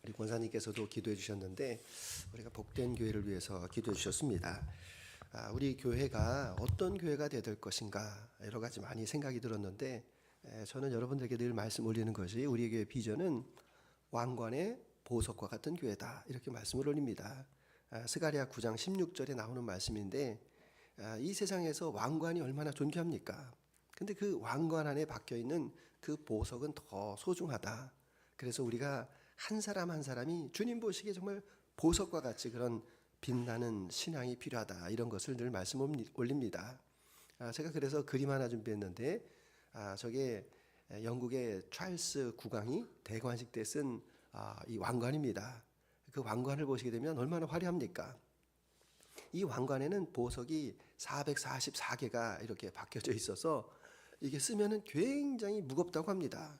우리 권사님께서도 기도해 주셨는데 우리가 복된 교회를 위해서 기도해 주셨습니다. 우리 교회가 어떤 교회가 되어야 될 것인가 여러 가지 많이 생각이 들었는데 저는 여러분들에게 늘 말씀 올리는 것이 우리 교회 비전은 왕관의 보석과 같은 교회다 이렇게 말씀을 올립니다. 스가랴 9장 16절에 나오는 말씀인데 이 세상에서 왕관이 얼마나 존귀합니까? 근데 그 왕관 안에 박혀 있는 그 보석은 더 소중하다. 그래서 우리가 한 사람 한 사람이 주님 보시기에 정말 보석과 같이 그런 빛나는 신앙이 필요하다. 이런 것을 늘 말씀 올립니다. 제가 그래서 그림 하나 준비했는데 저게 영국의 찰스 국왕이 대관식 때 쓴 이 왕관입니다. 그 왕관을 보시게 되면 얼마나 화려합니까? 이 왕관에는 보석이 444개가 이렇게 박혀져 있어서 이게 쓰면은 굉장히 무겁다고 합니다.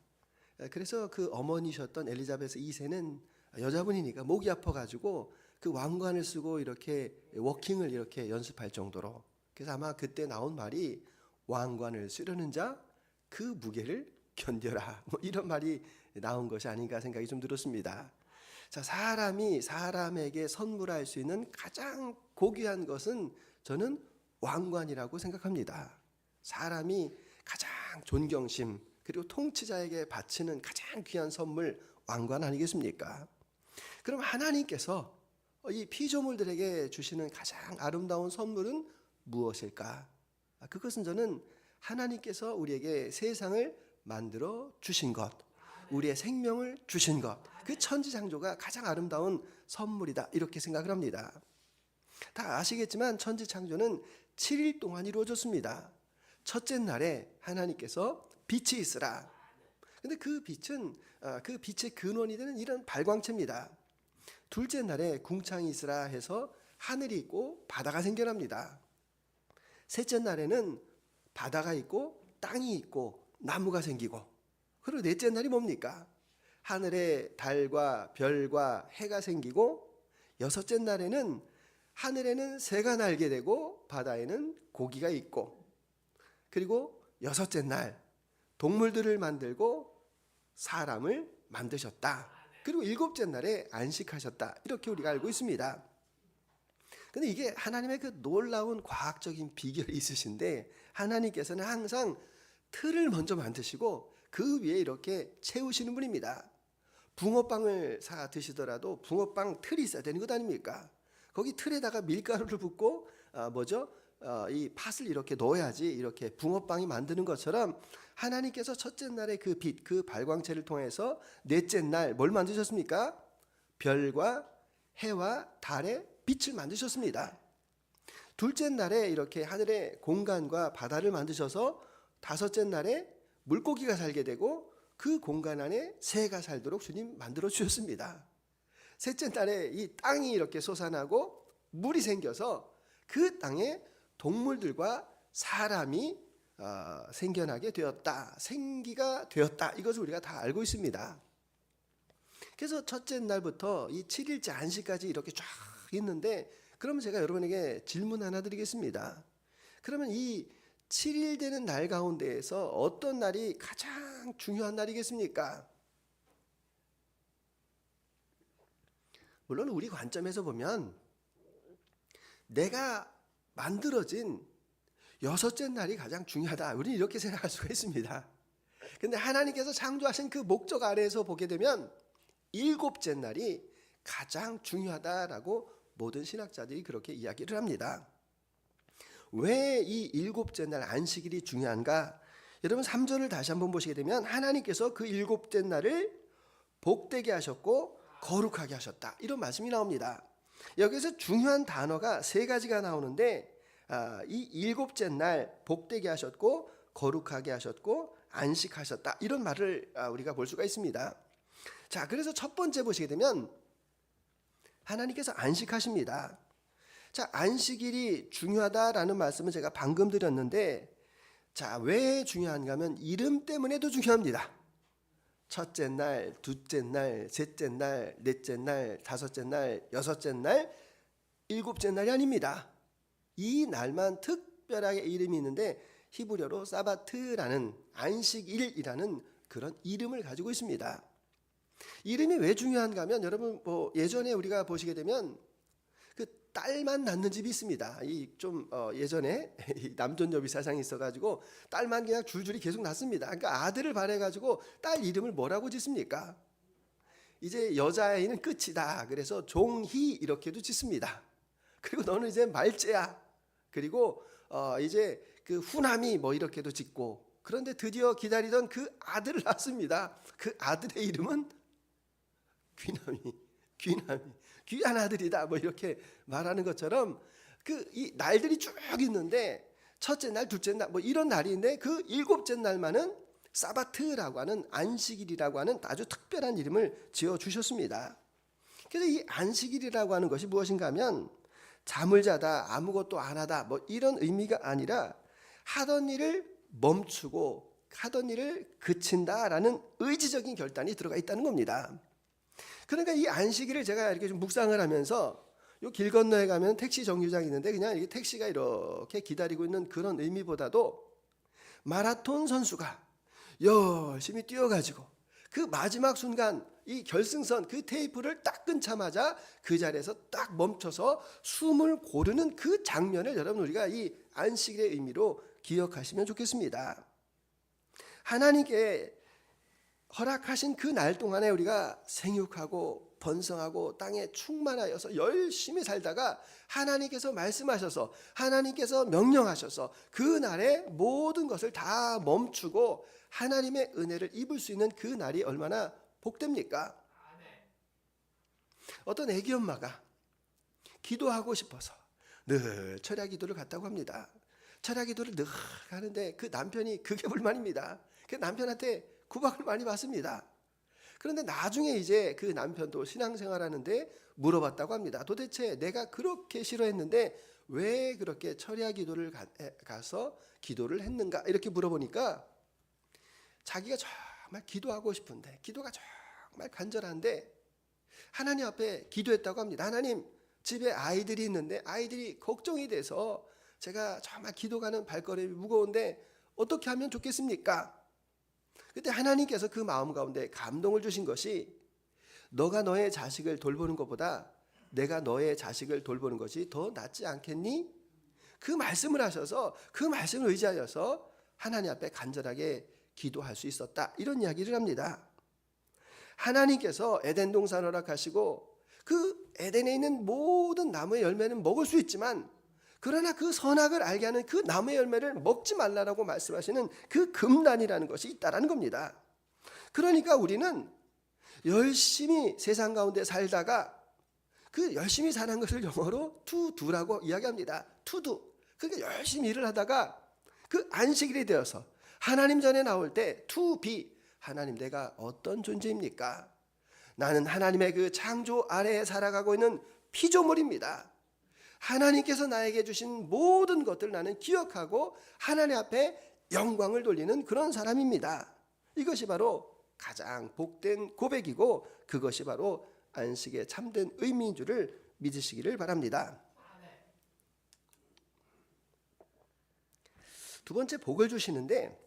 그래서 그 어머니셨던 엘리자베스 2세는 여자분이니까 목이 아파가지고 그 왕관을 쓰고 이렇게 워킹을 이렇게 연습할 정도로, 그래서 아마 그때 나온 말이 왕관을 쓰려는 자 그 무게를 견뎌라, 뭐 이런 말이 나온 것이 아닌가 생각이 좀 들었습니다. 자, 사람이 사람에게 선물할 수 있는 가장 고귀한 것은 저는 왕관이라고 생각합니다. 사람이 가장 존경심 그리고 통치자에게 바치는 가장 귀한 선물 왕관 아니겠습니까? 그럼 하나님께서 이 피조물들에게 주시는 가장 아름다운 선물은 무엇일까? 그것은 저는 하나님께서 우리에게 세상을 만들어 주신 것, 우리의 생명을 주신 것, 그 천지창조가 가장 아름다운 선물이다 이렇게 생각을 합니다. 다 아시겠지만 천지창조는 7일 동안 이루어졌습니다. 첫째 날에 하나님께서 빛이 있으라. 근데 그 빛은 그 빛의 근원이 되는 이런 발광체입니다. 둘째 날에 궁창이 있으라 해서 하늘이 있고 바다가 생겨납니다. 셋째 날에는 바다가 있고 땅이 있고 나무가 생기고, 그리고 넷째 날이 뭡니까? 하늘에 달과 별과 해가 생기고, 여섯째 날에는 하늘에는 새가 날게 되고 바다에는 고기가 있고, 그리고 여섯째 날 동물들을 만들고 사람을 만드셨다. 그리고 일곱째 날에 안식하셨다. 이렇게 우리가 알고 있습니다. 근데 이게 하나님의 그 놀라운 과학적인 비결이 있으신데, 하나님께서는 항상 틀을 먼저 만드시고 그 위에 이렇게 채우시는 분입니다. 붕어빵을 사 드시더라도 붕어빵 틀이 있어야 되는 것 아닙니까? 거기 틀에다가 밀가루를 붓고 이 팥을 이렇게 넣어야지 이렇게 붕어빵이 만드는 것처럼 하나님께서 첫째 날에 그 빛, 그 발광체를 통해서 넷째 날 뭘 만드셨습니까? 별과 해와 달의 빛을 만드셨습니다. 둘째 날에 이렇게 하늘의 공간과 바다를 만드셔서 다섯째 날에 물고기가 살게 되고 그 공간 안에 새가 살도록 주님 만들어 주셨습니다. 셋째 날에 이 땅이 이렇게 솟아나고 물이 생겨서 그 땅에 동물들과 사람이 생겨나게 되었다, 생기가 되었다. 이것을 우리가 다 알고 있습니다. 그래서 첫째 날부터 이 7일째 안식까지 이렇게 쫙 있는데, 그러면 제가 여러분에게 질문 하나 드리겠습니다. 그러면 이 7일 되는 날 가운데에서 어떤 날이 가장 중요한 날이겠습니까? 물론 우리 관점에서 보면 내가 만들어진 여섯째 날이 가장 중요하다, 우리는 이렇게 생각할 수가 있습니다. 근데 하나님께서 창조하신 그 목적 아래에서 보게 되면 일곱째 날이 가장 중요하다라고 모든 신학자들이 그렇게 이야기를 합니다. 왜 이 일곱째 날 안식일이 중요한가? 여러분 3절을 다시 한번 보시게 되면 하나님께서 그 일곱째 날을 복되게 하셨고 거룩하게 하셨다, 이런 말씀이 나옵니다. 여기서 중요한 단어가 세 가지가 나오는데, 이 일곱째 날 복되게 하셨고 거룩하게 하셨고 안식하셨다, 이런 말을 우리가 볼 수가 있습니다. 자, 그래서 첫 번째 보시게 되면 하나님께서 안식하십니다. 자, 안식일이 중요하다라는 말씀을 제가 방금 드렸는데, 자, 왜 중요한가 하면 이름 때문에도 중요합니다. 첫째 날, 둘째 날, 셋째 날, 넷째 날, 다섯째 날, 여섯째 날, 일곱째 날이 아닙니다. 이 날만 특별하게 이름이 있는데 히브리어로 사바트라는, 안식일이라는 그런 이름을 가지고 있습니다. 이름이 왜 중요한가 하면 여러분 뭐 예전에 우리가 보시게 되면 그 딸만 낳는 집이 있습니다. 예전에 이 남존여비 사상이 있어가지고 딸만 그냥 줄줄이 계속 낳습니다. 그러니까 아들을 바래가지고 딸 이름을 뭐라고 짓습니까? 이제 여자아이는 끝이다. 그래서 종희 이렇게도 짓습니다. 그리고 너는 이제 말째야. 그리고 이제 그 후남이 뭐 이렇게도 짓고, 그런데 드디어 기다리던 그 아들을 낳습니다. 그 아들의 이름은 귀남이 귀한 아들이다 뭐 이렇게 말하는 것처럼 그 이 날들이 쭉 있는데 첫째 날, 둘째 날 뭐 이런 날인데 그 일곱째 날만은 사바트라고 하는 안식일이라고 하는 아주 특별한 이름을 지어 주셨습니다. 그래서 이 안식일이라고 하는 것이 무엇인가 하면 잠을 자다, 아무것도 안 하다 뭐 이런 의미가 아니라 하던 일을 멈추고 하던 일을 그친다라는 의지적인 결단이 들어가 있다는 겁니다. 그러니까 이 안식일을 제가 이렇게 좀 묵상을 하면서 요 길 건너에 가면 택시 정류장이 있는데 그냥 이게 택시가 이렇게 기다리고 있는 그런 의미보다도 마라톤 선수가 열심히 뛰어가지고 그 마지막 순간 이 결승선 그 테이프를 딱 끊자마자 그 자리에서 딱 멈춰서 숨을 고르는 그 장면을 여러분 우리가 이 안식일의 의미로 기억하시면 좋겠습니다. 하나님께 허락하신 그 날 동안에 우리가 생육하고 번성하고 땅에 충만하여서 열심히 살다가 하나님께서 말씀하셔서 하나님께서 명령하셔서 그 날에 모든 것을 다 멈추고 하나님의 은혜를 입을 수 있는 그 날이 얼마나 복됩니까? 어떤 애기 엄마가 기도하고 싶어서 늘 철야 기도를 갔다고 합니다. 철야 기도를 늘 하는데 그 남편이 그게 불만입니다. 그 남편한테 구박을 많이 받습니다. 그런데 나중에 이제 그 남편도 신앙생활하는데 물어봤다고 합니다. 도대체 내가 그렇게 싫어했는데 왜 그렇게 철야 기도를 가서 기도를 했는가 이렇게 물어보니까 자기가 정말 기도하고 싶은데 기도가 정말 간절한데 하나님 앞에 기도했다고 합니다. 하나님, 집에 아이들이 있는데 아이들이 걱정이 돼서 제가 정말 기도가는 발걸음이 무거운데 어떻게 하면 좋겠습니까? 그때 하나님께서 그 마음 가운데 감동을 주신 것이 너가 너의 자식을 돌보는 것보다 내가 너의 자식을 돌보는 것이 더 낫지 않겠니? 그 말씀을 하셔서 그 말씀을 의지하여서 하나님 앞에 간절하게 기도할 수 있었다. 이런 이야기를 합니다. 하나님께서 에덴 동산을 허락하시고 그 에덴에 있는 모든 나무의 열매는 먹을 수 있지만 그러나 그 선악을 알게 하는 그 나무의 열매를 먹지 말라라고 말씀하시는 그 금단이라는 것이 있다라는 겁니다. 그러니까 우리는 열심히 세상 가운데 살다가 그 열심히 사는 것을 영어로 to do라고 이야기합니다. to do. 그러니까 열심히 일을 하다가 그 안식일이 되어서 하나님 전에 나올 때 to be. 하나님 내가 어떤 존재입니까? 나는 하나님의 그 창조 아래에 살아가고 있는 피조물입니다. 하나님께서 나에게 주신 모든 것들을 나는 기억하고 하나님 앞에 영광을 돌리는 그런 사람입니다. 이것이 바로 가장 복된 고백이고 그것이 바로 안식의 참된 의미인 줄을 믿으시기를 바랍니다. 두 번째 복을 주시는데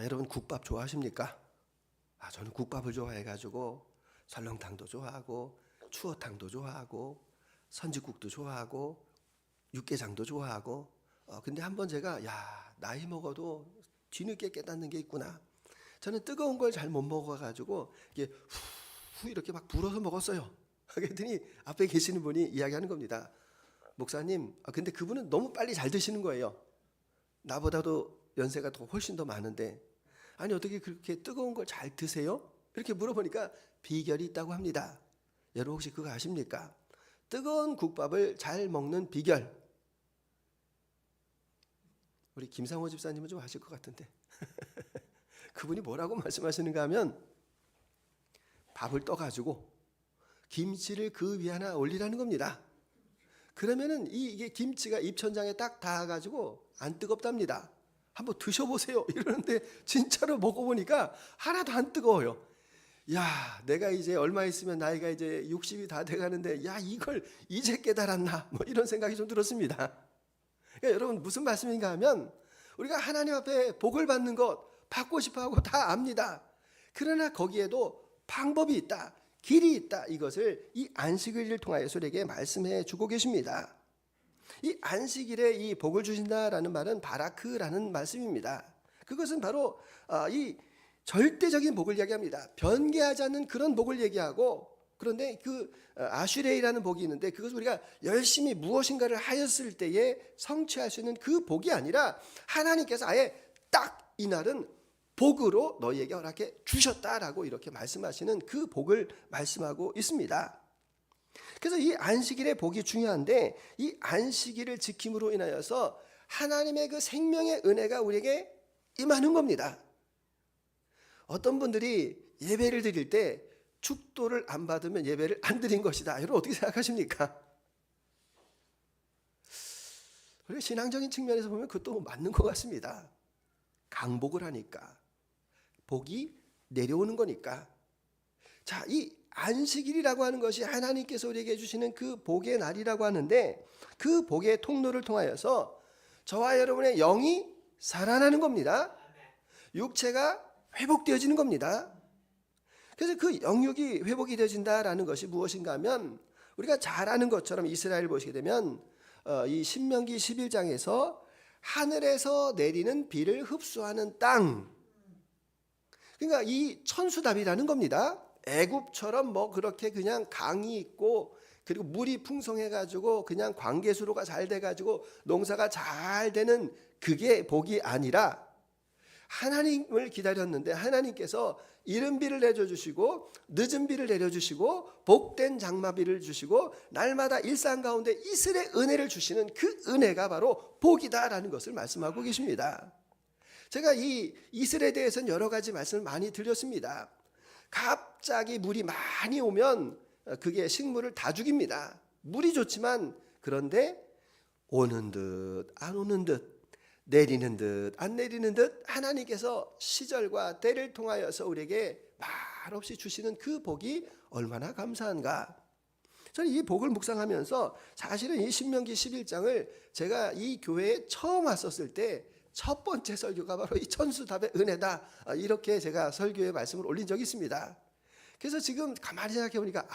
여러분 국밥 좋아하십니까? 저는 국밥을 좋아해가지고 설렁탕도 좋아하고 추어탕도 좋아하고 선지국도 좋아하고 육개장도 좋아하고 근데 한번 제가 나이 먹어도 뒤늦게 깨닫는 게 있구나. 저는 뜨거운 걸 잘 못 먹어가지고 이게 후 이렇게 막 불어서 먹었어요. 그랬더니 앞에 계시는 분이 이야기하는 겁니다. 목사님, 근데 그분은 너무 빨리 잘 드시는 거예요. 나보다도 연세가 훨씬 더 많은데 아니 어떻게 그렇게 뜨거운 걸 잘 드세요? 이렇게 물어보니까 비결이 있다고 합니다. 여러분 혹시 그거 아십니까? 뜨거운 국밥을 잘 먹는 비결. 우리 김상호 집사님은 좀 아실 것 같은데 그분이 뭐라고 말씀하시는가 하면 밥을 떠가지고 김치를 그 위에 하나 올리라는 겁니다. 그러면은 이게 김치가 입천장에 딱 닿아가지고 안 뜨겁답니다. 한번 드셔보세요 이러는데 진짜로 먹어보니까 하나도 안 뜨거워요. 내가 이제 얼마 있으면 나이가 이제 60이 다 돼가는데 이걸 이제 깨달았나 뭐 이런 생각이 좀 들었습니다. 그러니까 여러분 무슨 말씀인가 하면 우리가 하나님 앞에 복을 받는 것 받고 싶어하고 다 압니다. 그러나 거기에도 방법이 있다, 길이 있다. 이것을 이 안식일을 통하여서 우리에게 말씀해 주고 계십니다. 이 안식일에 이 복을 주신다라는 말은 바라크라는 말씀입니다. 그것은 바로 이 절대적인 복을 얘기합니다. 변개하지 않는 그런 복을 얘기하고, 그런데 그 아슈레이라는 복이 있는데 그것은 우리가 열심히 무엇인가를 하였을 때에 성취할 수 있는 그 복이 아니라 하나님께서 아예 딱 이 날은 복으로 너희에게 허락해 주셨다라고 이렇게 말씀하시는 그 복을 말씀하고 있습니다. 그래서 이 안식일의 복이 중요한데, 이 안식일을 지킴으로 인하여서 하나님의 그 생명의 은혜가 우리에게 임하는 겁니다. 어떤 분들이 예배를 드릴 때 축도를 안 받으면 예배를 안 드린 것이다, 여러분 어떻게 생각하십니까? 그리고 신앙적인 측면에서 보면 그것도 맞는 것 같습니다. 강복을 하니까, 복이 내려오는 거니까. 자, 이 안식일이라고 하는 것이 하나님께서 우리에게 주시는 그 복의 날이라고 하는데, 그 복의 통로를 통하여서 저와 여러분의 영이 살아나는 겁니다. 육체가 회복되어지는 겁니다. 그래서 그 영육이 회복이 되어진다라는 것이 무엇인가 하면, 우리가 잘 아는 것처럼 이스라엘 보시게 되면 이 신명기 11장에서 하늘에서 내리는 비를 흡수하는 땅, 그러니까 이 천수답이라는 겁니다. 애굽처럼 뭐 그렇게 그냥 강이 있고 그리고 물이 풍성해가지고 그냥 관계수로가 잘 돼가지고 농사가 잘 되는 그게 복이 아니라, 하나님을 기다렸는데 하나님께서 이른 비를 내려주시고 늦은 비를 내려주시고 복된 장마비를 주시고 날마다 일상 가운데 이슬의 은혜를 주시는 그 은혜가 바로 복이다라는 것을 말씀하고 계십니다. 제가 이 이슬에 대해서는 여러 가지 말씀을 많이 드렸습니다. 갑자기 물이 많이 오면 그게 식물을 다 죽입니다. 물이 좋지만, 그런데 오는 듯 안 오는 듯, 내리는 듯 안 내리는 듯 하나님께서 시절과 때를 통하여서 우리에게 말없이 주시는 그 복이 얼마나 감사한가. 저는 이 복을 묵상하면서 사실은 이 신명기 11장을 제가 이 교회에 처음 왔었을 때 첫 번째 설교가 바로 이 천수답의 은혜다, 이렇게 제가 설교의 말씀을 올린 적이 있습니다. 그래서 지금 가만히 생각해 보니까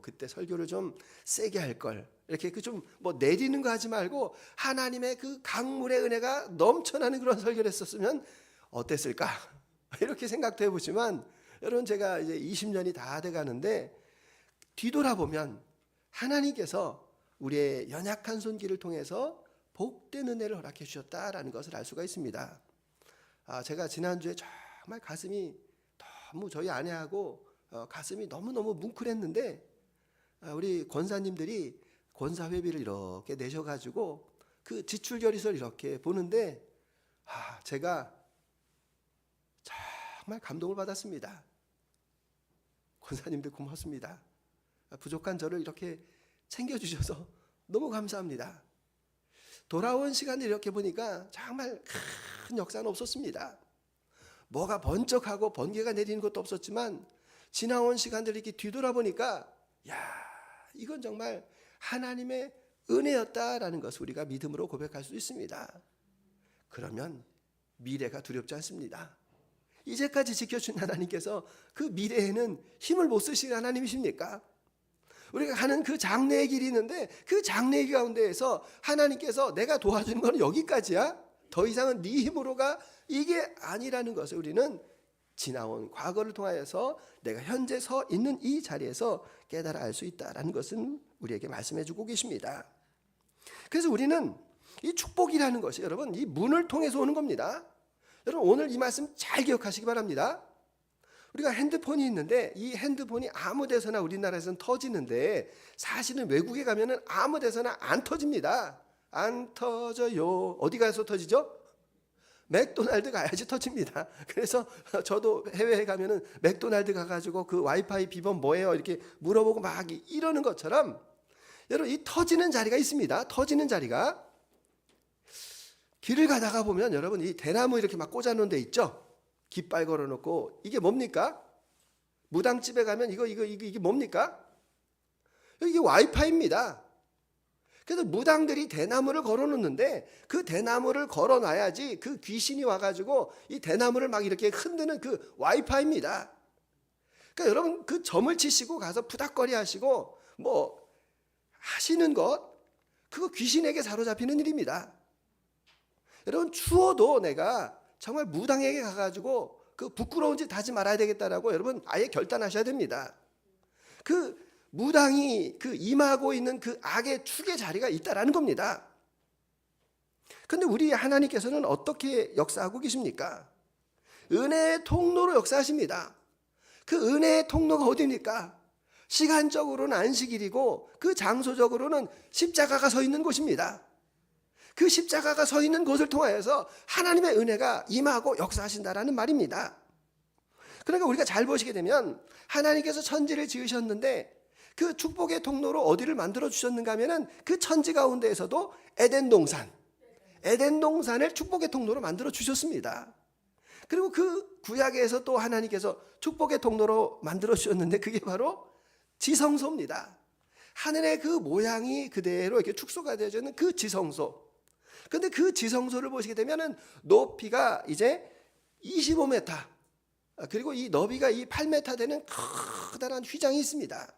그때 설교를 좀 세게 할 걸, 이렇게 그 좀 뭐 내리는 거 하지 말고 하나님의 그 강물의 은혜가 넘쳐나는 그런 설교를 했었으면 어땠을까, 이렇게 생각도 해보지만, 여러분 제가 이제 20년이 다 돼가는데 뒤돌아보면 하나님께서 우리의 연약한 손길을 통해서 복된 은혜를 허락해 주셨다라는 것을 알 수가 있습니다. 제가 지난주에 정말 가슴이 너무, 저희 아내하고 가슴이 너무너무 뭉클했는데, 우리 권사님들이 권사회비를 이렇게 내셔가지고 그 지출결의서를 이렇게 보는데 제가 정말 감동을 받았습니다. 권사님들 고맙습니다. 부족한 저를 이렇게 챙겨주셔서 너무 감사합니다. 돌아온 시간을 이렇게 보니까 정말 큰 역사는 없었습니다. 뭐가 번쩍하고 번개가 내리는 것도 없었지만, 지나온 시간들 이렇게 뒤돌아보니까 이건 정말 하나님의 은혜였다라는 것을 우리가 믿음으로 고백할 수 있습니다. 그러면 미래가 두렵지 않습니다. 이제까지 지켜준 하나님께서 그 미래에는 힘을 못 쓰시는 하나님이십니까? 우리가 가는 그 장래의 길이 있는데 그 장래의 가운데에서 하나님께서 내가 도와주는 건 여기까지야, 더 이상은 네 힘으로가, 이게 아니라는 것을 우리는 지나온 과거를 통하여서 내가 현재 서 있는 이 자리에서 깨달아 알 수 있다라는 것은 우리에게 말씀해 주고 계십니다. 그래서 우리는 이 축복이라는 것이 여러분 이 문을 통해서 오는 겁니다. 여러분 오늘 이 말씀 잘 기억하시기 바랍니다. 우리가 핸드폰이 있는데 이 핸드폰이 아무 데서나 우리나라에서는 터지는데, 사실은 외국에 가면은 아무 데서나 안 터집니다. 안 터져요. 어디 가서 터지죠? 맥도날드 가야지 터집니다. 그래서 저도 해외에 가면은 맥도날드 가가지고 그 와이파이 비번 뭐예요? 이렇게 물어보고 막 이러는 것처럼, 여러분 이 터지는 자리가 있습니다. 터지는 자리가, 길을 가다가 보면 여러분 이 대나무 이렇게 막 꽂아놓은 데 있죠? 깃발 걸어놓고, 이게 뭡니까? 무당집에 가면 이게 뭡니까? 이게 와이파이입니다. 그래서 무당들이 대나무를 걸어놓는데 그 대나무를 걸어놔야지 그 귀신이 와가지고 이 대나무를 막 이렇게 흔드는 그 와이파이입니다. 그러니까 여러분 그 점을 치시고 가서 푸닥거리 하시고 뭐 하시는 것, 그거 귀신에게 사로잡히는 일입니다. 여러분 추워도 내가 정말 무당에게 가가지고 그 부끄러운 짓 하지 말아야 되겠다라고 여러분 아예 결단하셔야 됩니다. 그 무당이 그 임하고 있는 그 악의 축의 자리가 있다라는 겁니다. 그런데 우리 하나님께서는 어떻게 역사하고 계십니까? 은혜의 통로로 역사하십니다. 그 은혜의 통로가 어디입니까? 시간적으로는 안식일이고 그 장소적으로는 십자가가 서 있는 곳입니다. 그 십자가가 서 있는 곳을 통하여서 하나님의 은혜가 임하고 역사하신다라는 말입니다. 그러니까 우리가 잘 보시게 되면 하나님께서 천지를 지으셨는데 그 축복의 통로로 어디를 만들어 주셨는가 하면은 그 천지 가운데에서도 에덴 동산을 축복의 통로로 만들어 주셨습니다. 그리고 그 구약에서 또 하나님께서 축복의 통로로 만들어 주셨는데 그게 바로 지성소입니다. 하늘의 그 모양이 그대로 이렇게 축소가 되어져 있는 그 지성소. 그런데 그 지성소를 보시게 되면은 높이가 이제 25m, 그리고 이 너비가 이 8m 되는 커다란 휘장이 있습니다.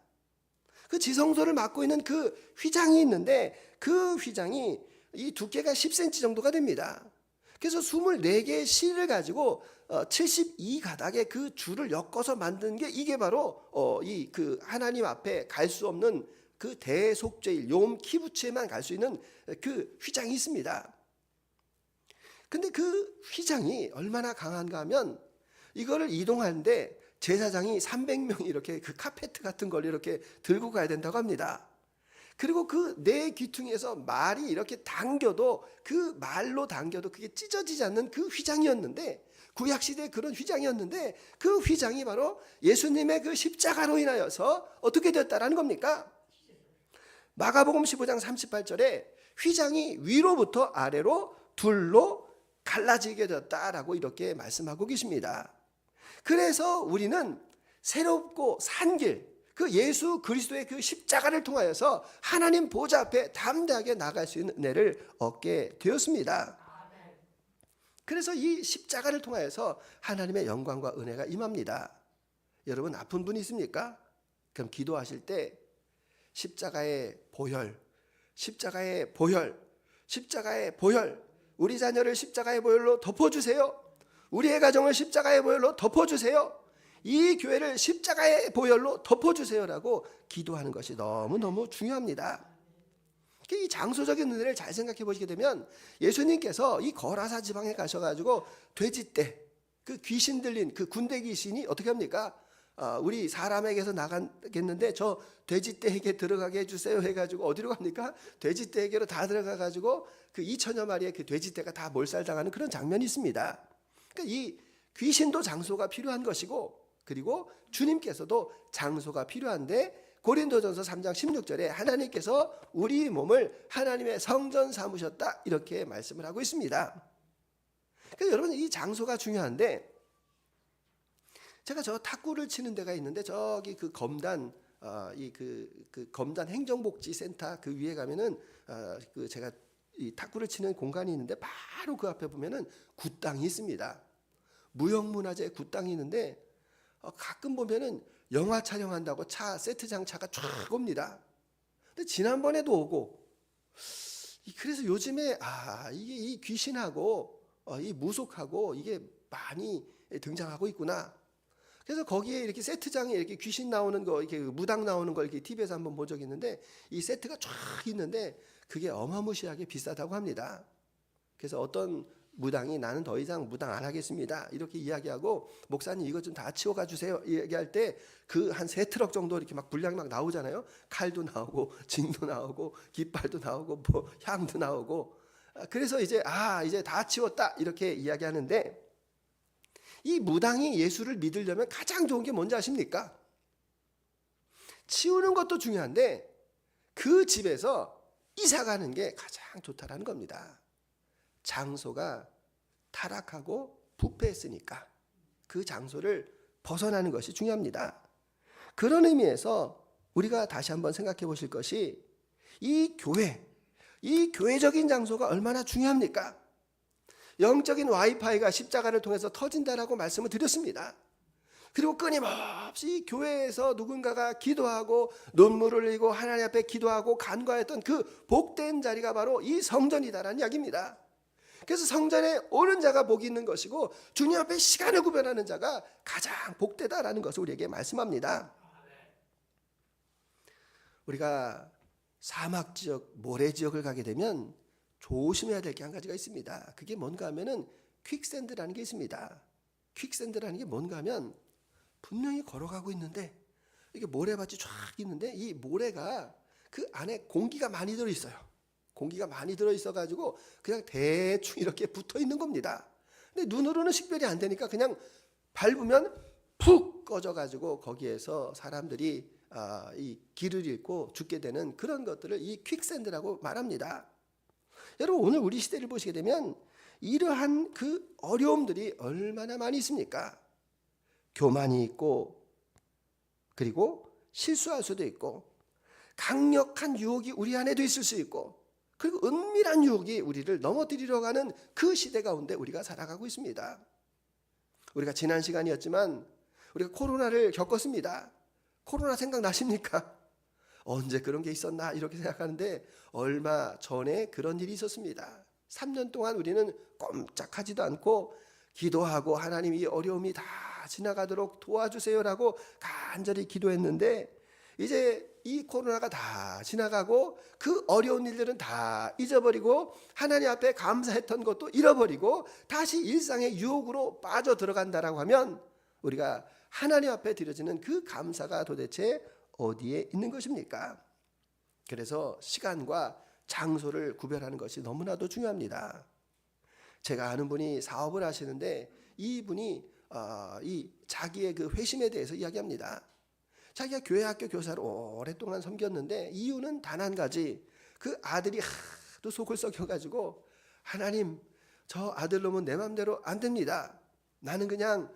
그 지성소를 맡고 있는 그 휘장이 있는데 그 휘장이 이 두께가 10cm 정도가 됩니다. 그래서 24개의 실을 가지고 72가닥의 그 줄을 엮어서 만든 게 이게 바로 이 그 하나님 앞에 갈 수 없는 그 대속죄일 욤 키부츠에만 갈 수 있는 그 휘장이 있습니다. 근데 그 휘장이 얼마나 강한가 하면 이거를 이동하는데 제사장이 300명이 이렇게 그 카페트 같은 걸 이렇게 들고 가야 된다고 합니다. 그리고 그 네 귀퉁이에서 말이 이렇게 당겨도 그 말로 당겨도 그게 찢어지지 않는 그 휘장이었는데, 구약시대에 그런 휘장이었는데 그 휘장이 바로 예수님의 그 십자가로 인하여서 어떻게 되었다라는 겁니까? 마가복음 15장 38절에 휘장이 위로부터 아래로 둘로 갈라지게 되었다라고 이렇게 말씀하고 계십니다. 그래서 우리는 새롭고 산 길, 그 예수 그리스도의 그 십자가를 통하여서 하나님 보좌 앞에 담대하게 나갈 수 있는 은혜를 얻게 되었습니다. 그래서 이 십자가를 통하여서 하나님의 영광과 은혜가 임합니다. 여러분 아픈 분이 있습니까? 그럼 기도하실 때 십자가의 보혈, 십자가의 보혈, 십자가의 보혈, 우리 자녀를 십자가의 보혈로 덮어주세요. 우리의 가정을 십자가의 보혈로 덮어주세요. 이 교회를 십자가의 보혈로 덮어주세요라고 기도하는 것이 너무너무 중요합니다. 이 장소적인 은혜를 잘 생각해 보시게 되면 예수님께서 이 거라사 지방에 가셔가지고 돼지떼, 그 귀신 들린 그 군대 귀신이 어떻게 합니까? 우리 사람에게서 나가겠는데 저 돼지떼에게 들어가게 해주세요 해가지고 어디로 갑니까? 돼지떼에게로 다 들어가가지고 그 2천여 마리의 그 돼지떼가 다 몰살당하는 그런 장면이 있습니다. 그러니까 이 귀신도 장소가 필요한 것이고, 그리고 주님께서도 장소가 필요한데 고린도전서 3장 16절에 하나님께서 우리 몸을 하나님의 성전 삼으셨다 이렇게 말씀을 하고 있습니다. 그래서 여러분 이 장소가 중요한데, 제가 저 탁구를 치는 데가 있는데 저기 그 검단 그 검단 행정복지센터 그 위에 가면은 그 제가 이 탁구를 치는 공간이 있는데 바로 그 앞에 보면은 굿당이 있습니다. 무형문화재 굿당이 있는데 가끔 보면은 영화 촬영한다고 차 세트장 차가 쫙 옵니다. 근데 지난번에도 오고, 그래서 요즘에 이게 이 귀신하고 이 무속하고 이게 많이 등장하고 있구나. 그래서 거기에 이렇게 세트장에 이렇게 귀신 나오는 거, 이렇게 무당 나오는 거 이렇게 TV에서 한번 본 적이 있는데 이 세트가 쫙 있는데 그게 어마무시하게 비싸다고 합니다. 그래서 어떤 무당이 나는 더 이상 무당 안 하겠습니다 이렇게 이야기하고, 목사님 이것 좀 다 치워가 주세요 얘기할 때 그 한 3트럭 정도 이렇게 막 분량이 막 나오잖아요. 칼도 나오고 징도 나오고 깃발도 나오고 뭐 향도 나오고. 그래서 이제 이제 다 치웠다 이렇게 이야기하는데, 이 무당이 예수를 믿으려면 가장 좋은 게 뭔지 아십니까? 치우는 것도 중요한데 그 집에서 이사 가는 게 가장 좋다라는 겁니다. 장소가 타락하고 부패했으니까 그 장소를 벗어나는 것이 중요합니다. 그런 의미에서 우리가 다시 한번 생각해 보실 것이 이 교회적인 장소가 얼마나 중요합니까? 영적인 와이파이가 십자가를 통해서 터진다라고 말씀을 드렸습니다. 그리고 끊임없이 교회에서 누군가가 기도하고 눈물을 흘리고 하나님 앞에 기도하고 간구했던 그 복된 자리가 바로 이 성전이다라는 이야기입니다. 그래서 성전에 오는 자가 복이 있는 것이고 주님 앞에 시간을 구별하는 자가 가장 복되다라는 것을 우리에게 말씀합니다. 우리가 사막 지역, 모래 지역을 가게 되면 조심해야 될 게 한 가지가 있습니다. 그게 뭔가 하면은 퀵샌드라는 게 있습니다. 퀵샌드라는 게 뭔가 하면 분명히 걸어가고 있는데 이게 모래밭이 쫙 있는데 이 모래가 그 안에 공기가 많이 들어있어요. 공기가 많이 들어있어가지고 그냥 대충 이렇게 붙어있는 겁니다. 근데 눈으로는 식별이 안 되니까 그냥 밟으면 푹 꺼져가지고 거기에서 사람들이 이 길을 잃고 죽게 되는 그런 것들을 이 퀵샌드라고 말합니다. 여러분, 오늘 우리 시대를 보시게 되면 이러한 그 어려움들이 얼마나 많이 있습니까? 교만이 있고, 그리고 실수할 수도 있고, 강력한 유혹이 우리 안에도 있을 수 있고, 그리고 은밀한 유혹이 우리를 넘어뜨리려 가는 그 시대 가운데 우리가 살아가고 있습니다. 우리가 지난 시간이었지만 우리가 코로나를 겪었습니다. 코로나 생각나십니까? 언제 그런 게 있었나 이렇게 생각하는데 얼마 전에 그런 일이 있었습니다. 3년 동안 우리는 꼼짝하지도 않고 기도하고 하나님 이 어려움이 다 지나가도록 도와주세요라고 간절히 기도했는데 이제 이 코로나가 다 지나가고 그 어려운 일들은 다 잊어버리고 하나님 앞에 감사했던 것도 잃어버리고 다시 일상의 유혹으로 빠져 들어간다라고 하면 우리가 하나님 앞에 드려지는 그 감사가 도대체 어디에 있는 것입니까? 그래서 시간과 장소를 구별하는 것이 너무나도 중요합니다. 제가 아는 분이 사업을 하시는데 이분이 이 자기의 그 회심에 대해서 이야기합니다. 자기가 교회 학교 교사로 오랫동안 섬겼는데 이유는 단 한 가지, 그 아들이 하도 속을 썩여가지고 하나님 저 아들 놈은 내 맘대로 안 됩니다. 나는 그냥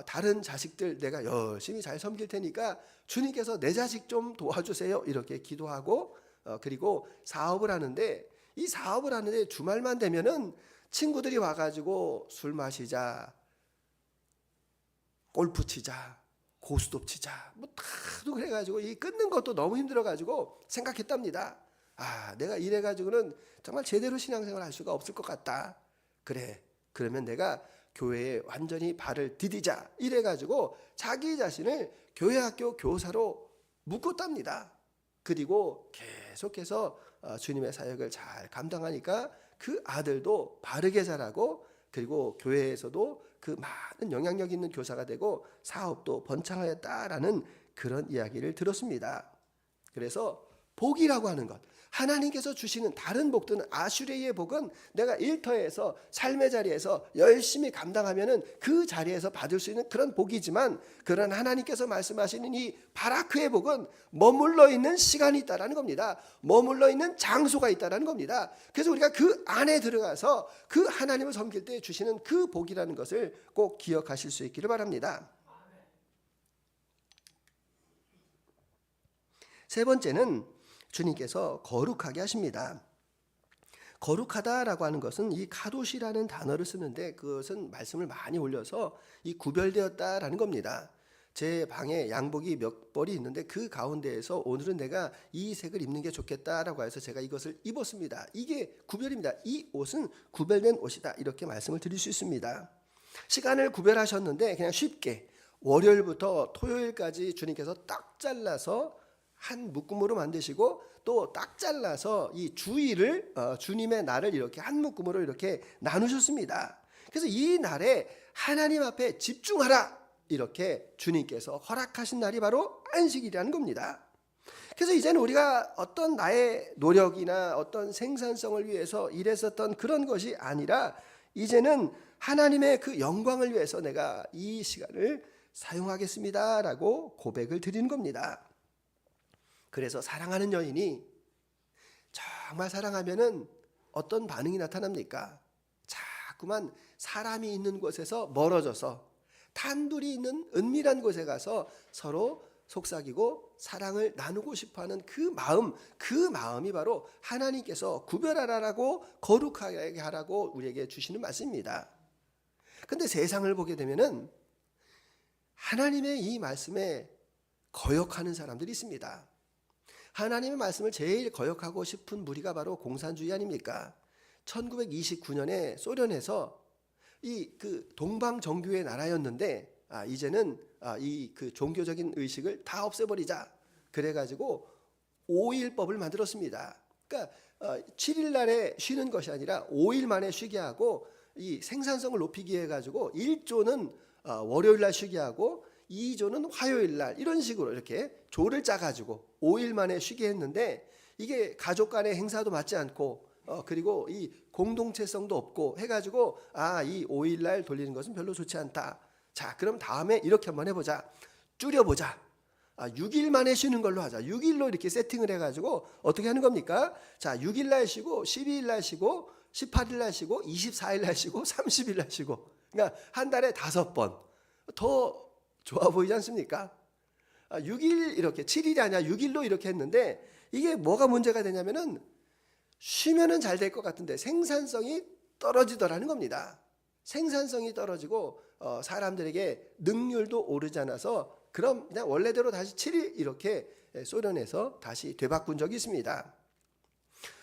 다른 자식들 내가 열심히 잘 섬길 테니까 주님께서 내 자식 좀 도와주세요 이렇게 기도하고 그리고 사업을 하는데 이 사업을 하는데 주말만 되면은 친구들이 와가지고 술 마시자, 골프 치자, 고스톱 치자 뭐 다도 그래가지고 이 끊는 것도 너무 힘들어가지고 생각했답니다. 내가 이래가지고는 정말 제대로 신앙생활 할 수가 없을 것 같다. 그래, 그러면 내가 교회에 완전히 발을 디디자 이래가지고 자기 자신을 교회 학교 교사로 묶었답니다. 그리고 계속해서 주님의 사역을 잘 감당하니까 그 아들도 바르게 자라고 그리고 교회에서도 그 많은 영향력 있는 교사가 되고 사업도 번창하였다라는 그런 이야기를 들었습니다. 그래서 복이라고 하는 것, 하나님께서 주시는 다른 복들은 아슈레이의 복은 내가 일터에서 삶의 자리에서 열심히 감당하면은 그 자리에서 받을 수 있는 그런 복이지만 그런 하나님께서 말씀하시는 이 바라크의 복은 머물러 있는 시간이 있다라는 겁니다. 머물러 있는 장소가 있다라는 겁니다. 그래서 우리가 그 안에 들어가서 그 하나님을 섬길 때 주시는 그 복이라는 것을 꼭 기억하실 수 있기를 바랍니다. 세 번째는 주님께서 거룩하게 하십니다. 거룩하다라고 하는 것은 이 카도시라는 단어를 쓰는데 그것은 말씀을 많이 올려서 이 구별되었다라는 겁니다. 제 방에 양복이 몇 벌이 있는데 그 가운데에서 오늘은 내가 이 색을 입는 게 좋겠다라고 해서 제가 이것을 입었습니다. 이게 구별입니다. 이 옷은 구별된 옷이다 이렇게 말씀을 드릴 수 있습니다. 시간을 구별하셨는데 그냥 쉽게 월요일부터 토요일까지 주님께서 딱 잘라서 한 묶음으로 만드시고 또 딱 잘라서 이 주일을 주님의 날을 이렇게 한 묶음으로 이렇게 나누셨습니다. 그래서 이 날에 하나님 앞에 집중하라 이렇게 주님께서 허락하신 날이 바로 안식일이라는 겁니다. 그래서 이제는 우리가 어떤 나의 노력이나 어떤 생산성을 위해서 일했었던 그런 것이 아니라 이제는 하나님의 그 영광을 위해서 내가 이 시간을 사용하겠습니다라고 고백을 드리는 겁니다. 그래서 사랑하는 여인이 정말 사랑하면은 어떤 반응이 나타납니까? 자꾸만 사람이 있는 곳에서 멀어져서 단둘이 있는 은밀한 곳에 가서 서로 속삭이고 사랑을 나누고 싶어하는 그 마음이 바로 하나님께서 구별하라고 거룩하게 하라고 우리에게 주시는 말씀입니다. 근데 세상을 보게 되면은 하나님의 이 말씀에 거역하는 사람들이 있습니다. 하나님의 말씀을 제일 거역하고 싶은 무리가 바로 공산주의 아닙니까? 1929년에 소련에서 이 그 동방 정교의 나라였는데 이제는 이 그 종교적인 의식을 다 없애버리자. 그래가지고 5일법을 만들었습니다. 그러니까 7일 날에 쉬는 것이 아니라 5일 만에 쉬게 하고 이 생산성을 높이기 위해 가지고 1조는 월요일 날 쉬게 하고 2조는 화요일 날 이런 식으로 이렇게 조를 짜가지고 5일 만에 쉬게 했는데 이게 가족 간의 행사도 맞지 않고 그리고 이 공동체성도 없고 해가지고 이 5일 날 돌리는 것은 별로 좋지 않다. 자, 그럼 다음에 이렇게 한번 해보자. 줄여보자. 6일 만에 쉬는 걸로 하자. 6일로 이렇게 세팅을 해가지고 어떻게 하는 겁니까? 자, 6일 날 쉬고 12일 날 쉬고 18일 날 쉬고 24일 날 쉬고 30일 날 쉬고 그러니까 한 달에 5번. 더 좋아 보이지 않습니까? 6일 이렇게 7일이 아니라 6일로 이렇게 했는데 이게 뭐가 문제가 되냐면은 쉬면은 잘 될 것 같은데 생산성이 떨어지더라는 겁니다. 생산성이 떨어지고 사람들에게 능률도 오르지 않아서 그럼 그냥 원래대로 다시 7일 이렇게 소련에서 다시 되바꾼 적이 있습니다.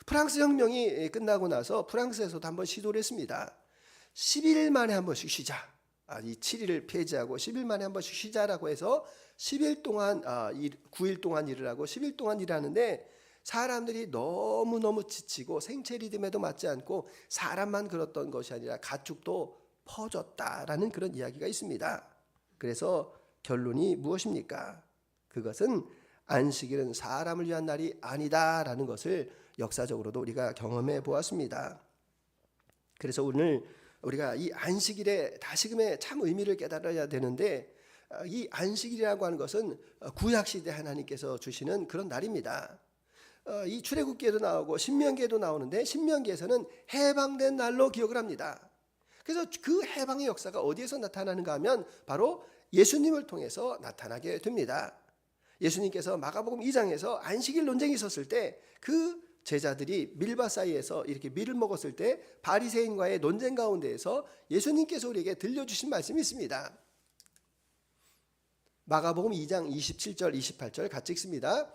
프랑스 혁명이 끝나고 나서 프랑스에서도 한번 시도를 했습니다. 10일 만에 한 번씩 쉬자. 이 7일을 폐지하고 10일 만에 한 번씩 쉬자라고 해서 10일 동안 9일 동안 일을 하고 10일 동안 일하는데 사람들이 너무너무 지치고 생체 리듬에도 맞지 않고 사람만 그렇던 것이 아니라 가축도 퍼졌다라는 그런 이야기가 있습니다. 그래서 결론이 무엇입니까? 그것은 안식일은 사람을 위한 날이 아니다라는 것을 역사적으로도 우리가 경험해 보았습니다. 그래서 오늘 우리가 이 안식일의 다시금의 참 의미를 깨달아야 되는데 이 안식일이라고 하는 것은 구약시대 하나님께서 주시는 그런 날입니다. 이 출애굽기에도 나오고 신명기에도 나오는데 신명기에서는 해방된 날로 기억을 합니다. 그래서 그 해방의 역사가 어디에서 나타나는가 하면 바로 예수님을 통해서 나타나게 됩니다. 예수님께서 마가복음 2장에서 안식일 논쟁이 있었을 때 그 제자들이 밀바 사이에서 이렇게 밀을 먹었을 때 바리새인과의 논쟁 가운데에서 예수님께서 우리에게 들려주신 말씀이 있습니다. 마가복음 2장 27절 28절 같이 읽습니다.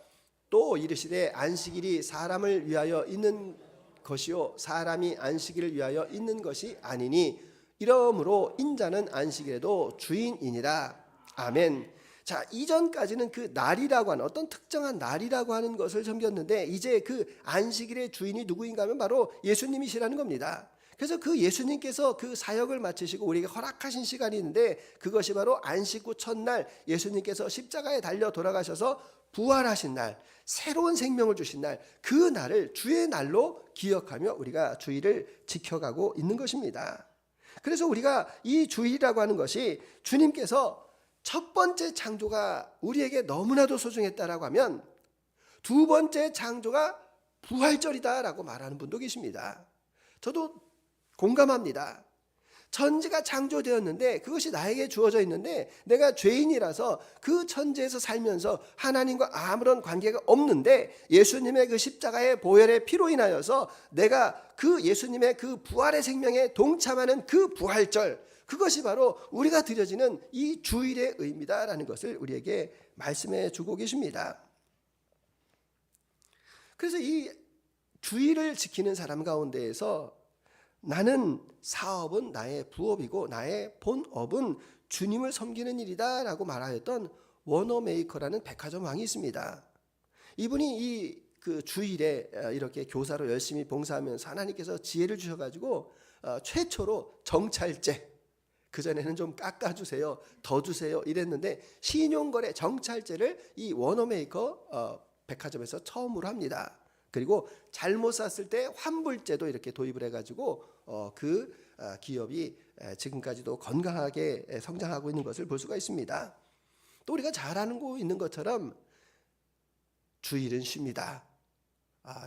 또 이르시되 안식일이 사람을 위하여 있는 것이요 사람이 안식일을 위하여 있는 것이 아니니 이러므로 인자는 안식일에도 주인이니라. 아멘. 자, 이전까지는 그 날이라고 하는 어떤 특정한 날이라고 하는 것을 섬겼는데 이제 그 안식일의 주인이 누구인가 하면 바로 예수님이시라는 겁니다. 그래서 그 예수님께서 그 사역을 마치시고 우리에게 허락하신 시간이 있는데 그것이 바로 안식 후 첫날 예수님께서 십자가에 달려 돌아가셔서 부활하신 날, 새로운 생명을 주신 날, 그 날을 주의 날로 기억하며 우리가 주일을 지켜가고 있는 것입니다. 그래서 우리가 이 주일이라고 하는 것이 주님께서 첫 번째 창조가 우리에게 너무나도 소중했다라고 하면 두 번째 창조가 부활절이다라고 말하는 분도 계십니다. 저도 공감합니다. 천지가 창조되었는데 그것이 나에게 주어져 있는데 내가 죄인이라서 그 천지에서 살면서 하나님과 아무런 관계가 없는데 예수님의 그 십자가의 보혈의 피로 인하여서 내가 그 예수님의 그 부활의 생명에 동참하는 그 부활절, 그것이 바로 우리가 드려지는 이 주일의 의미다라는 것을 우리에게 말씀해 주고 계십니다. 그래서 이 주일을 지키는 사람 가운데에서 나는 사업은 나의 부업이고 나의 본업은 주님을 섬기는 일이다 라고 말하였던 워너메이커라는 백화점 왕이 있습니다. 이분이 이 그 주일에 이렇게 교사로 열심히 봉사하면서 하나님께서 지혜를 주셔가지고 최초로 정찰제, 그전에는 좀 깎아주세요, 더 주세요 이랬는데 신용거래 정찰제를 이 워너메이커 백화점에서 처음으로 합니다. 그리고 잘못 샀을 때 환불제도 이렇게 도입을 해가지고 그 기업이 지금까지도 건강하게 성장하고 있는 것을 볼 수가 있습니다. 또 우리가 잘 알고 있는 것처럼 주일은 쉽니다.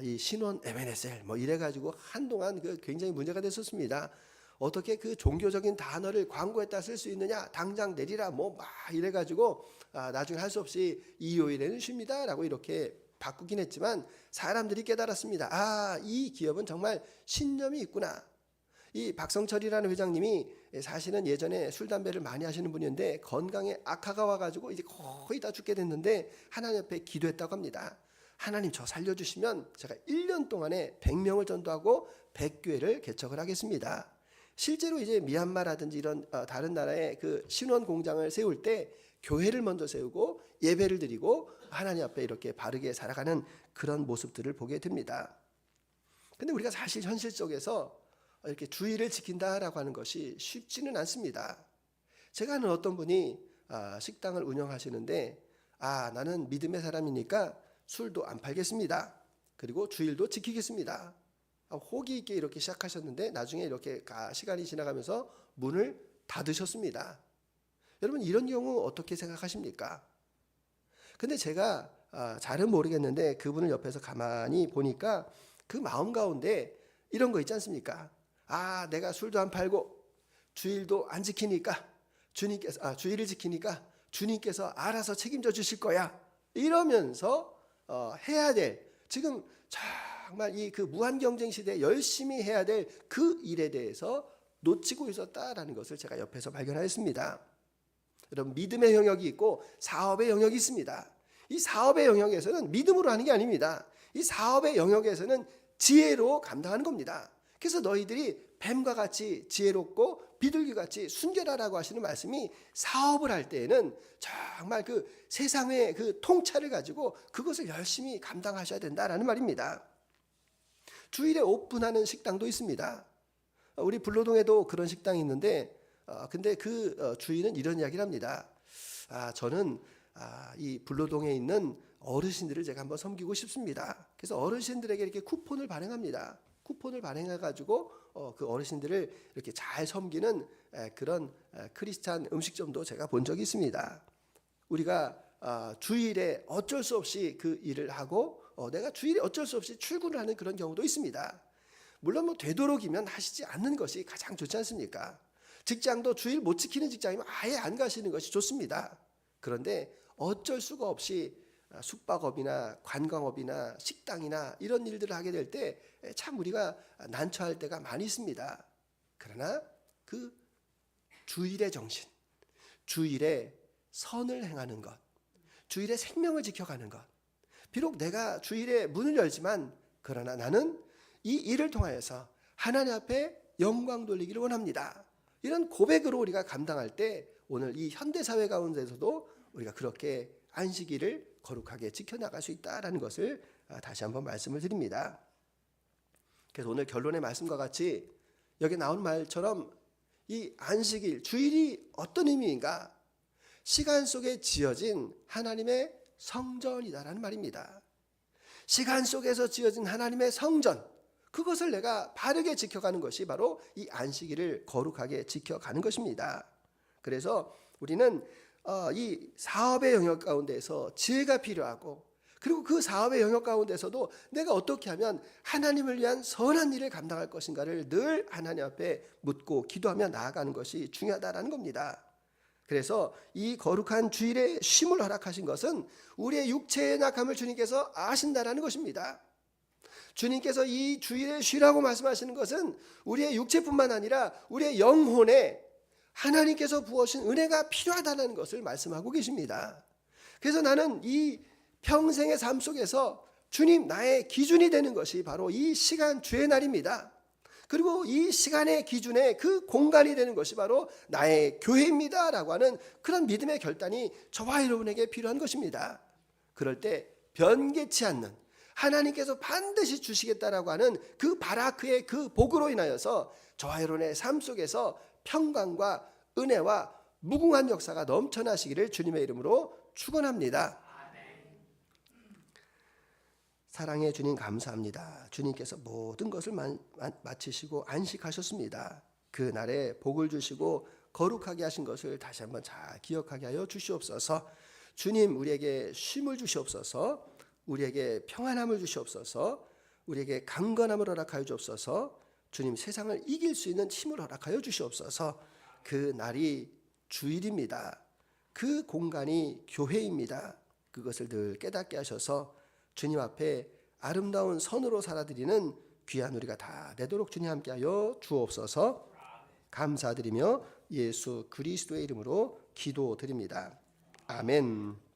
이 신원 MNSL 뭐 이래가지고 한동안 그 굉장히 문제가 됐었습니다. 어떻게 그 종교적인 단어를 광고에다 쓸 수 있느냐, 당장 내리라 뭐 막 이래가지고 나중에 할 수 없이 일요일에는 쉽니다라고 이렇게 바꾸긴 했지만 사람들이 깨달았습니다. 이 기업은 정말 신념이 있구나. 이 박성철이라는 회장님이 사실은 예전에 술 담배를 많이 하시는 분이었는데 건강에 악화가 와가지고 이제 거의 다 죽게 됐는데 하나님 앞에 기도했다고 합니다. 하나님 저 살려주시면 제가 1년 동안에 100명을 전도하고 100교회를 개척을 하겠습니다. 실제로 이제 미얀마라든지 이런 다른 나라의 그 신원 공장을 세울 때 교회를 먼저 세우고 예배를 드리고 하나님 앞에 이렇게 바르게 살아가는 그런 모습들을 보게 됩니다. 근데 우리가 사실 현실 속에서 이렇게 주의를 지킨다라고 하는 것이 쉽지는 않습니다. 제가 아는 어떤 분이 식당을 운영하시는데 나는 믿음의 사람이니까 술도 안 팔겠습니다. 그리고 주일도 지키겠습니다. 호기 있게 이렇게 시작하셨는데 나중에 이렇게 시간이 지나가면서 문을 닫으셨습니다. 여러분 이런 경우 어떻게 생각하십니까? 근데 제가 잘은 모르겠는데 그분을 옆에서 가만히 보니까 그 마음 가운데 이런 거 있지 않습니까? 내가 술도 안 팔고 주일도 안 지키니까 주일을 지키니까 주님께서 알아서 책임져 주실 거야. 이러면서 해야 될 지금 정말 이 그 무한 경쟁 시대에 열심히 해야 될 그 일에 대해서 놓치고 있었다라는 것을 제가 옆에서 발견하였습니다. 여러분 믿음의 영역이 있고 사업의 영역이 있습니다. 이 사업의 영역에서는 믿음으로 하는 게 아닙니다. 이 사업의 영역에서는 지혜로 감당하는 겁니다. 그래서 너희들이 뱀과 같이 지혜롭고 비둘기같이 순결하라고 하시는 말씀이 사업을 할 때에는 정말 그 세상의 그 통찰을 가지고 그것을 열심히 감당하셔야 된다라는 말입니다. 주일에 오픈하는 식당도 있습니다. 우리 불로동에도 그런 식당이 있는데 근데 그 주인은 이런 이야기를 합니다. 저는 이 불로동에 있는 어르신들을 제가 한번 섬기고 싶습니다. 그래서 어르신들에게 이렇게 쿠폰을 발행합니다. 쿠폰을 발행해가지고 그 어르신들을 이렇게 잘 섬기는 그런 크리스찬 음식점도 제가 본 적이 있습니다. 우리가 주일에 어쩔 수 없이 그 일을 하고 내가 주일에 어쩔 수 없이 출근을 하는 그런 경우도 있습니다. 물론 뭐 되도록이면 하시지 않는 것이 가장 좋지 않습니까? 직장도 주일 못 지키는 직장이면 아예 안 가시는 것이 좋습니다. 그런데 어쩔 수가 없이 숙박업이나 관광업이나 식당이나 이런 일들을 하게 될 때 참 우리가 난처할 때가 많이 있습니다. 그러나 그 주일의 정신, 주일에 선을 행하는 것, 주일에 생명을 지켜가는 것, 비록 내가 주일에 문을 열지만 그러나 나는 이 일을 통하여서 하나님 앞에 영광 돌리기를 원합니다. 이런 고백으로 우리가 감당할 때 오늘 이 현대사회 가운데서도 우리가 그렇게 안식일을 거룩하게 지켜나갈 수 있다는 것을 다시 한번 말씀을 드립니다. 그래서 오늘 결론의 말씀과 같이 여기 나온 말처럼 이 안식일, 주일이 어떤 의미인가? 시간 속에 지어진 하나님의 성전이다라는 말입니다. 시간 속에서 지어진 하나님의 성전, 그것을 내가 바르게 지켜가는 것이 바로 이 안식일을 거룩하게 지켜가는 것입니다. 그래서 우리는 이 사업의 영역 가운데서 지혜가 필요하고 그리고 그 사업의 영역 가운데서도 내가 어떻게 하면 하나님을 위한 선한 일을 감당할 것인가를 늘 하나님 앞에 묻고 기도하며 나아가는 것이 중요하다는 겁니다. 그래서 이 거룩한 주일에 쉼을 허락하신 것은 우리의 육체의 낙함을 주님께서 아신다라는 것입니다. 주님께서 이 주일에 쉬라고 말씀하시는 것은 우리의 육체뿐만 아니라 우리의 영혼에 하나님께서 부어신 은혜가 필요하다는 것을 말씀하고 계십니다. 그래서 나는 이 평생의 삶 속에서 주님 나의 기준이 되는 것이 바로 이 시간 주의 날입니다. 그리고 이 시간의 기준에 그 공간이 되는 것이 바로 나의 교회입니다 라고 하는 그런 믿음의 결단이 저와 여러분에게 필요한 것입니다. 그럴 때 변개치 않는 하나님께서 반드시 주시겠다라고 하는 그 바라크의 그 복으로 인하여서 저와 여러분의 삶 속에서 평강과 은혜와 무궁한 역사가 넘쳐나시기를 주님의 이름으로 축원합니다. 사랑해 주님 감사합니다. 주님께서 모든 것을 마치시고 안식하셨습니다. 그 날에 복을 주시고 거룩하게 하신 것을 다시 한번 잘 기억하게 하여 주시옵소서. 주님 우리에게 쉼을 주시옵소서. 우리에게 평안함을 주시옵소서. 우리에게 강건함을 허락하여 주옵소서. 주님 세상을 이길 수 있는 힘을 허락하여 주시옵소서. 그 날이 주일입니다. 그 공간이 교회입니다. 그것을 늘 깨닫게 하셔서 주님 앞에 아름다운 선으로 살아드리는 귀한 우리가 다 되도록 주님 함께하여 주옵소서. 감사드리며 예수 그리스도의 이름으로 기도드립니다. 아멘.